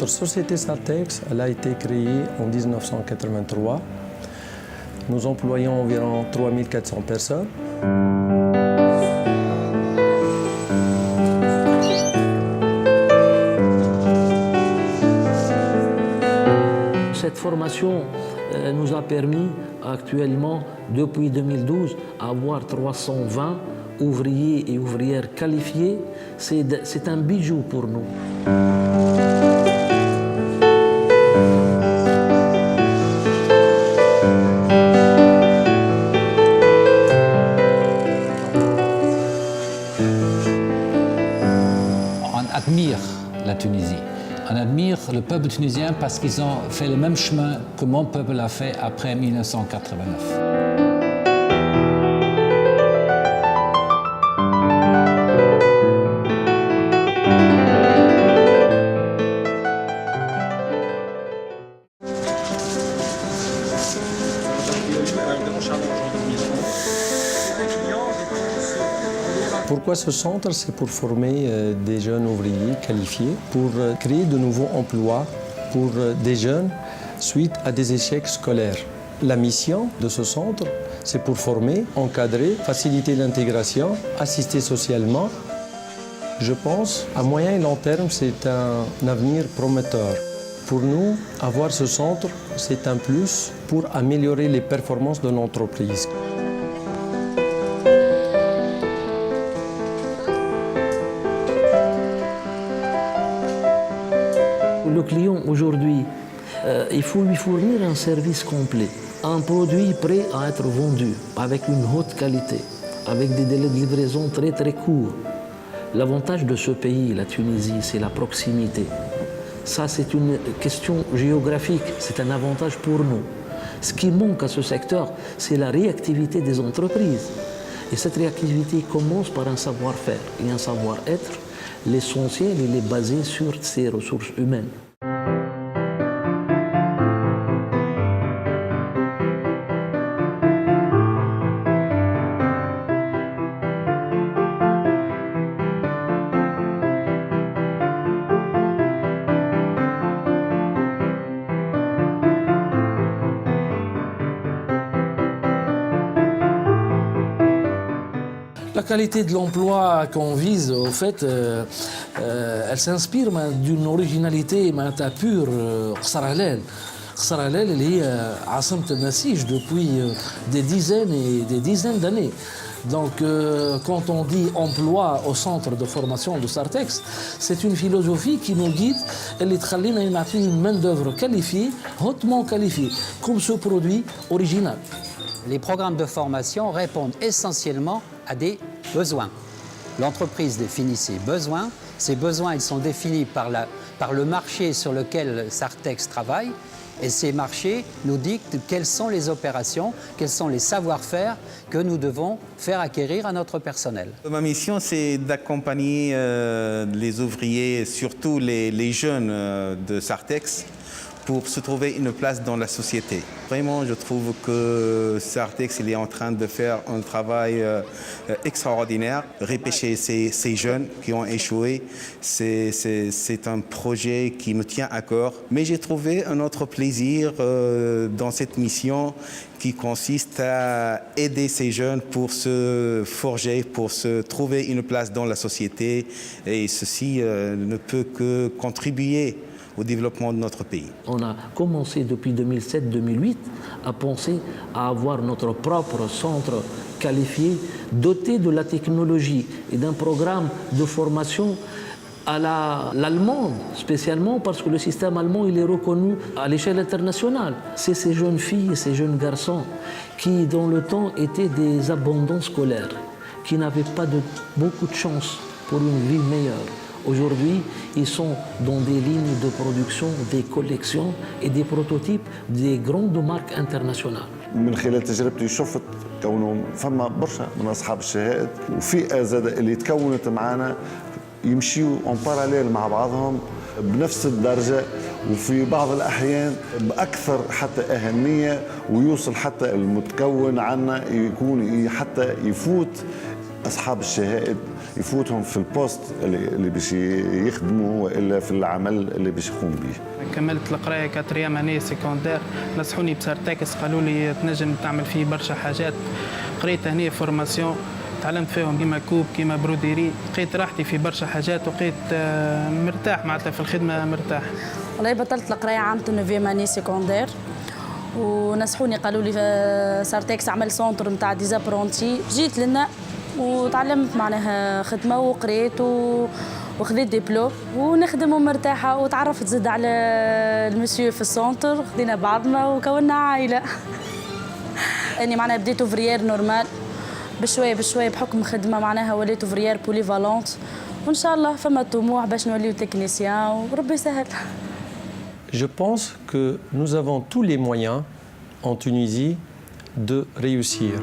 Notre société Sartex, elle a été créée en 1983. Nous employons environ 3400 personnes. Cette formation nous a permis actuellement, depuis 2012, avoir 320 ouvriers et ouvrières qualifiés. C'est un bijou pour nous. On admire la Tunisie. On admire le peuple tunisien parce qu'ils ont fait le même chemin que mon peuple a fait après 1989. Pourquoi ce centre? C'est pour former des jeunes ouvriers qualifiés, pour créer de nouveaux emplois pour des jeunes suite à des échecs scolaires. La mission de ce centre, c'est pour former, encadrer, faciliter l'intégration, assister socialement. Je pense, à moyen et long terme, c'est un avenir prometteur. Pour nous, avoir ce centre, c'est un plus pour améliorer les performances de l'entreprise. Le client aujourd'hui, il faut lui fournir un service complet, un produit prêt à être vendu avec une haute qualité, avec des délais de livraison très très courts. L'avantage de ce pays, la Tunisie, c'est la proximité. Ça, c'est une question géographique, c'est un avantage pour nous. Ce qui manque à ce secteur, c'est la réactivité des entreprises. Et cette réactivité commence par un savoir-faire et un savoir-être. L'essentiel, il est basé sur ces ressources humaines. La qualité de l'emploi qu'on vise, au fait, elle s'inspire d'une originalité pure. Qsar El est Assimt el-Nasij depuis des dizaines et des dizaines d'années. Donc, quand on dit emploi au centre de formation de Sartex, c'est une philosophie qui nous guide. Elle est une main-d'œuvre qualifiée, hautement qualifiée, comme ce produit original. Les programmes de formation répondent essentiellement à des besoins. L'entreprise définit ses besoins. Ces besoins, ils sont définis par le marché sur lequel Sartex travaille. Et ces marchés nous dictent quelles sont les opérations, quels sont les savoir-faire que nous devons faire acquérir à notre personnel. Ma mission, c'est d'accompagner les ouvriers, surtout les jeunes de Sartex, pour se trouver une place dans la société. Vraiment, je trouve que Sartex il est en train de faire un travail extraordinaire. Repêcher ces jeunes qui ont échoué, c'est un projet qui me tient à cœur. Mais j'ai trouvé un autre plaisir dans cette mission qui consiste à aider ces jeunes pour se forger, pour se trouver une place dans la société. Et ceci ne peut que contribuer au développement de notre pays. On a commencé depuis 2007-2008 à penser à avoir notre propre centre qualifié, doté de la technologie et d'un programme de formation à l'allemande, spécialement parce que le système allemand il est reconnu à l'échelle internationale. C'est ces jeunes filles et ces jeunes garçons qui, dans le temps, étaient des abandons scolaires, qui n'avaient pas beaucoup de chance pour une vie meilleure. Aujourd'hui, ils sont dans des lignes de production, des collections et des prototypes des grandes marques internationales. من خلال تجربتي شفت كونه فما برشا من اصحاب الشهائد وفئه زاد اللي تكونت معنا يمشيوا اون باراليل مع بعضهم بنفس الدرجه وفي بعض الاحيان باكثر حتى اهميه ويوصل حتى المتكون عنا يكون حتى يفوت اصحاب الشهائد يفوتهم في البوست اللي باش يخدموا والا في العمل اللي باش يقوم به. كملت القرايه كاتريام اني سيكوندير، نصحوني بسارتكس قالوا لي تنجم تعمل فيه برشا حاجات. قريت هنا فورماسيون تعلمت فيهم كيما كوب كيما بروديري، لقيت راحتي في برشا حاجات وقيت مرتاح معناتها في الخدمه مرتاح. والله بطلت القرايه عام 9 اني سيكوندير ونصحوني قالوا لي سارتكس عمل سونتر نتاع ديزابرونتي، جيت لنا وتعلمت معناها خدمه وقريت وخذيت ديبلوم ونخدم ومرتاحه، وتعرفت زاد على المسيو في السونتر، خدينا بعضنا وكونا عائله. اني معناها بديت اوفريير نورمال، بشويه بشويه بحكم خدمه معناها وليت اوفريير بوليفالونت، وان شاء الله فما طموح باش نوليو تكنيسيان وربي يسهل. Je pense que nous avons tous les moyens en Tunisie de réussir.